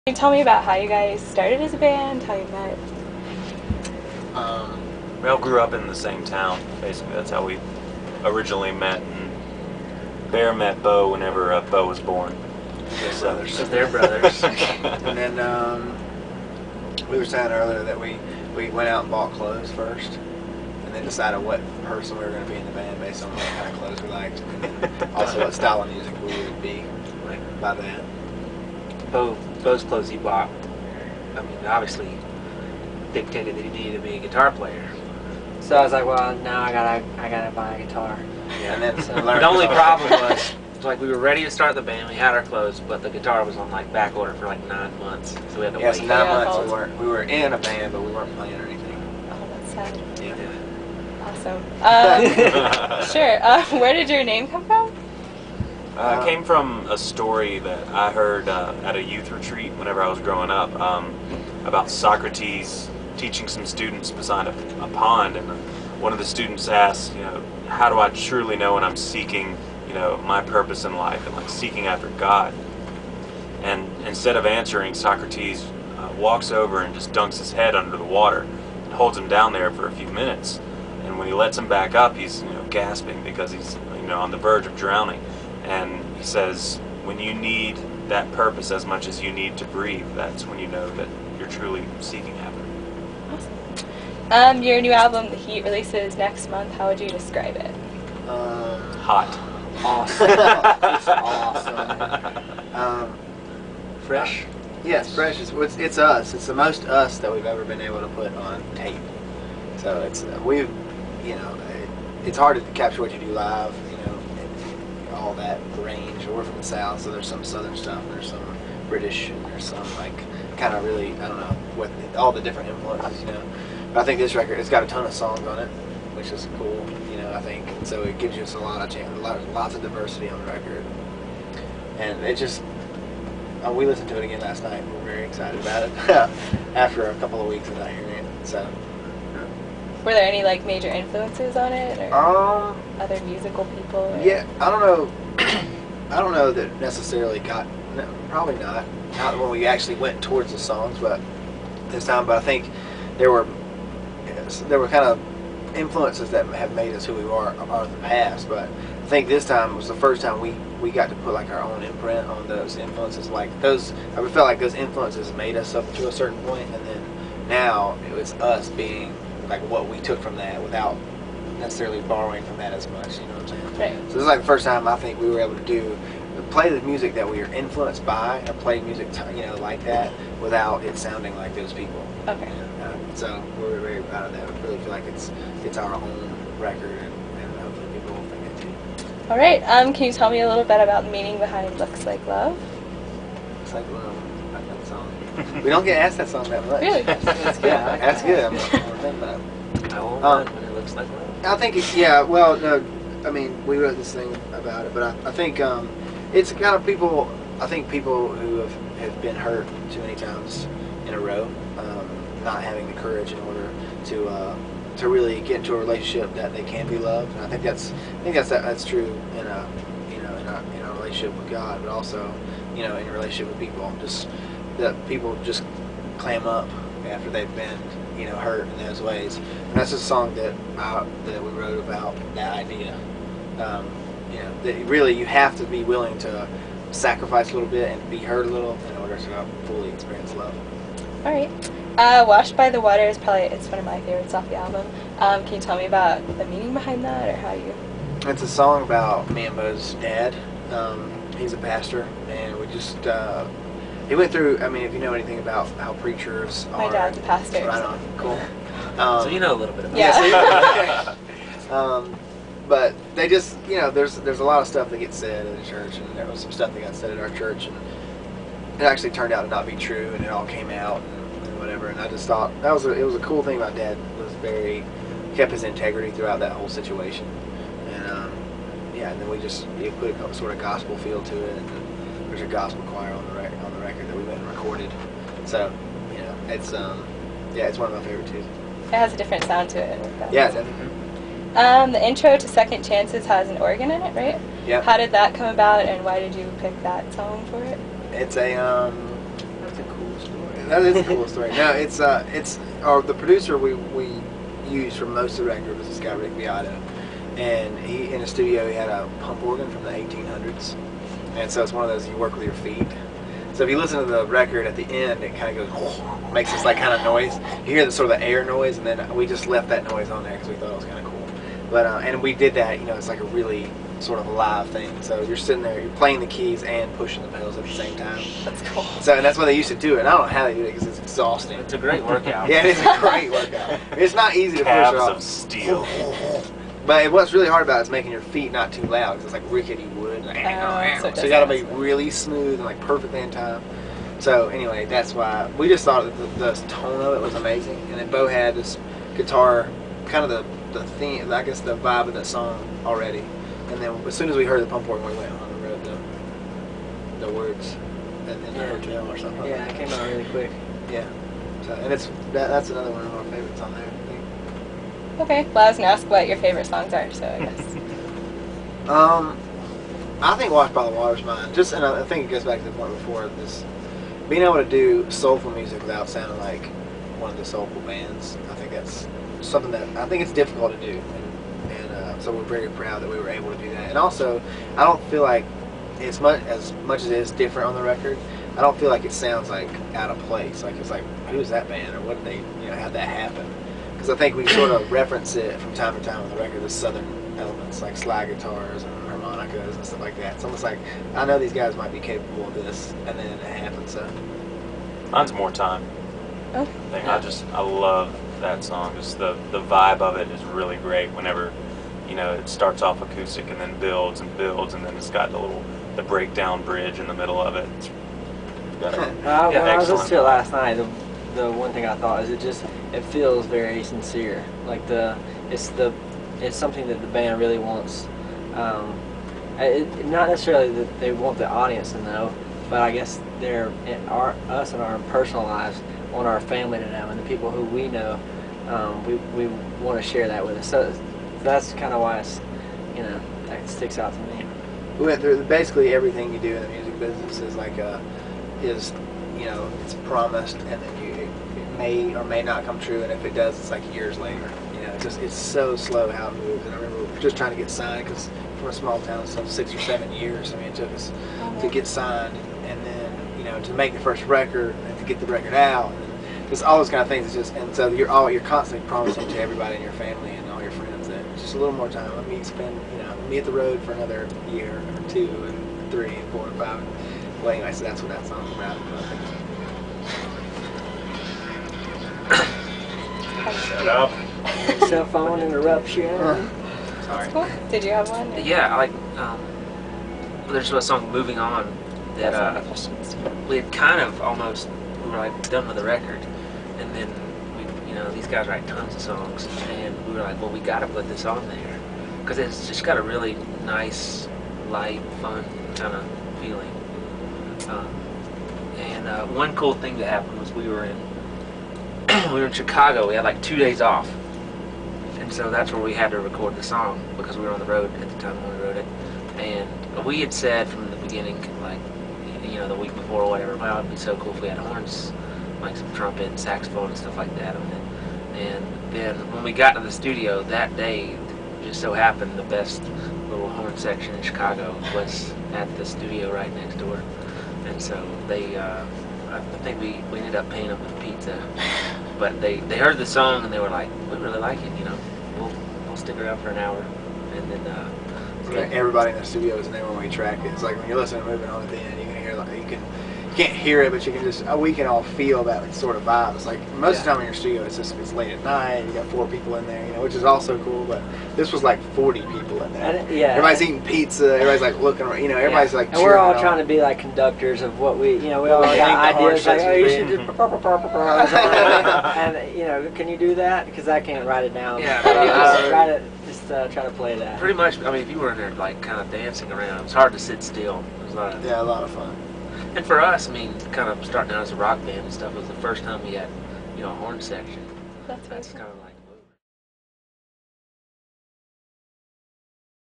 Can you tell me about how you guys started as a band, how you met? We all grew up in the same town, basically. That's how we originally met. And Bear met Bo whenever Bo was born. So they're brothers. And then we were saying earlier that we went out and bought clothes first, and then decided what person we were going to be in the band based on what kind of clothes we liked, and then also what style of music we would be like by that. Bo's clothes he bought, I mean, obviously dictated that he needed to be a guitar player. So I was like, well, now I gotta buy a guitar. Yeah, and then So the only problem was, like, we were ready to start the band, we had our clothes, but the guitar was on like back order for like 9 months, so we had to yeah, wait. so 9 months we were in a band, but we weren't playing or anything. Oh, that's sad. Yeah. Awesome. Sure. Where did your name come from? It came from a story that I heard at a youth retreat whenever I was growing up about Socrates teaching some students beside a pond, and one of the students asked, how do I truly know when I'm seeking, my purpose in life and like seeking after God? And instead of answering, Socrates walks over and just dunks his head under the water and holds him down there for a few minutes. And when he lets him back up, he's gasping because he's on the verge of drowning. And he says, when you need that purpose as much as you need to breathe, that's when you know that you're truly seeking after it. Awesome. Your new album, The Heat, releases next month. How would you describe it? Hot. Awesome. It's awesome. Fresh? Yes, fresh. It's us. It's the most us that we've ever been able to put on tape. So it's it's hard to capture what you do live, all that range. We're from the South, so there's some Southern stuff, there's some British, and there's some like kind of really, I don't know, what all the different influences, But I think this record, it's got a ton of songs on it, which is cool, I think. And so it gives you us a lot of lots of diversity on the record. And it just, we listened to it again last night. We're very excited about it after a couple of weeks of not hearing it. So. Were there any like major influences on it, or other musical people? Or? Yeah, I don't know. I don't know that necessarily no, probably not. Not when we actually went towards the songs, but this time. But I think there were kind of influences that have made us who we are in the past. But I think this time was the first time we got to put like our own imprint on those influences. Like those, I felt like those influences made us up to a certain point, and then now it was us being like what we took from that without necessarily borrowing from that as much, you know what I'm saying? Right. So this is like the first time I think we were able to play the music that we are influenced by, or play music, like that, without it sounding like those people. Okay. So we're very proud of that. We really feel like it's our own record, and hopefully people will think it too. All right. Can you tell me a little bit about the meaning behind "Looks Like Love"? Looks like love. I like that song. We don't get asked that song that much. Really? That's good. Yeah, that's good. I'm thinking about it. I won't mind when it looks like love. I think well, no, I mean, we wrote this thing about it, but I think it's kind of people. I think people who have been hurt too many times in a row, not having the courage in order to really get into a relationship that they can be loved. And I think that's true in a relationship with God, but also in a relationship with people. Just that people just clam up after they've been hurt in those ways. And that's a song that we wrote about that idea. That really you have to be willing to sacrifice a little bit and be hurt a little in order to fully experience love. All right. "Washed by the Water" it's one of my favorites off the album. Can you tell me about the meaning behind that, or how you? It's a song about me and Bo's dad. He's a pastor, and we just he went through. I mean, if you know anything about how preachers are. My dad's a pastor. Right on. Cool. So you know a little bit about Yeah. But they just, there's a lot of stuff that gets said at the church, and there was some stuff that got said at our church, and it actually turned out to not be true, and it all came out and whatever. And I just thought it was a cool thing about Dad. Kept his integrity throughout that whole situation, and and then we put a sort of gospel feel to it, and then there's a gospel choir on the record that we went and recorded. So it's it's one of my favorite too. It has a different sound to it. Yeah, definitely. The intro to "Second Chances" has an organ in it, right? Yeah. How did that come about, and why did you pick that song for it? It's a cool That is a cool story. No, it's the producer we used for most of the record was this guy Rick Beato, and he in a studio he had a pump organ from the 1800s, and so it's one of those you work with your feet. So if you listen to the record at the end, it kind of goes, makes this like kind of noise. You hear the sort of the air noise, and then we just left that noise on there because we thought it was kind of cool. But and we did that, you know, it's like a really sort of a live thing. So you're sitting there, you're playing the keys and pushing the pedals at the same time. That's cool. So and that's what they used to do, and I don't know how they do it because it's exhausting. It's a great workout. Yeah, it is a great workout. It's not easy to push Calves off. of steel. But what's really hard about it is making your feet not too loud because it's like rickety wood. So So you gotta be really smooth and like perfectly in time. So anyway, that's why we just thought that the tone of it was amazing, and then Bo had this guitar, kind of the theme, I guess the vibe of that song already. And then as soon as we heard the pump organ, we went on and wrote the words in the hotel or something. Yeah, it came out really quick. Yeah. So, and that's another one of our favorites on there, I think. Okay. Well, I was gonna ask what your favorite songs are, so I guess. I think "Washed by the Water's" mine. Just, and I think it goes back to the point before, this being able to do soulful music without sounding like one of the soulful bands. I think that's something that I think it's difficult to do, and so we're very proud that we were able to do that. And also, I don't feel like as much as it is different on the record, I don't feel like it sounds like out of place. Like it's like, who's that band, or what did they, you know, how'd that happen? Because I think we sort of reference it from time to time on the record, the southern elements like slide guitars and harmonicas and stuff like that. It's almost like I know these guys might be capable of this, and then it happens. So Mine's "More Time." Oh. Thing. I love that song. Just the vibe of it is really great. Whenever, you know, it starts off acoustic and then builds and builds, and then it's got the breakdown bridge in the middle of it. It's got When I was listening to it last night, the one thing I thought is it feels very sincere. Like it's something that the band really wants. Not necessarily that they want the audience to know, but I guess us in our personal lives want our family to know, and the people who we know, we want to share that with us. So that's kind of why it's, you know, that sticks out to me. we went through basically everything you do in the music business is like you know, it's promised, and then it may or may not come true, and if it does, it's like years later. You know, it's so slow how it moves. And I remember just trying to get signed because from a small town, so 6 or 7 years. I mean, it took us to get signed, and then, you know, to make the first record and to get the record out, and just all those kind of things. It's just, and so you're constantly promising to everybody in your family and all your friends that it's just a little more time. Let me spend, you know, me at the road for another year or 2 and 3 and 4 and 5. Well, anyway, so that's what that song's about. Shut up. Cell phone interruption. Sorry. Cool. Did you have one? Yeah, I like. There's a song "Moving On" that we had kind of almost we were like done with the record, and then these guys write tons of songs, and we were like, well, we got to put this on there because it's just got a really nice, light, fun kind of feeling. And one cool thing that happened was we were in Chicago. We had like 2 days off. And so that's where we had to record the song because we were on the road at the time when we wrote it. And we had said from the beginning, like, you know, the week before or whatever, wow, it'd be so cool if we had horns, like some trumpet and saxophone and stuff like that on it. And then when we got to the studio that day, it just so happened the best little horn section in Chicago was at the studio right next door. And so they, I think we ended up paying them with pizza. But they heard the song and they were like, we really like it, you know, we'll stick around for an hour. And then everybody in the studio is in there when we track it. It's like when you're listening to Moving On at the end, you can hear, like, you can't hear it, but you can just, we can all feel that, like, sort of vibe. It's like most of the time in your studio, it's late at night. You got 4 people in there, you know, which is also cool. But this was like 40 people in there. Everybody's eating pizza. Everybody's like looking around. You know, everybody's like. And we're all trying to be like conductors of what we, you know, we all got ideas like, oh, you should just and, you know, can you do that? Because I can't write it down. Yeah, write it. Just try to play that. Pretty much. I mean, if you were in there like kind of dancing around, it's hard to sit still. It was a lot of fun. And for us, I mean, kind of starting out as a rock band and stuff, it was the first time we had, you know, a horn section. That's kind of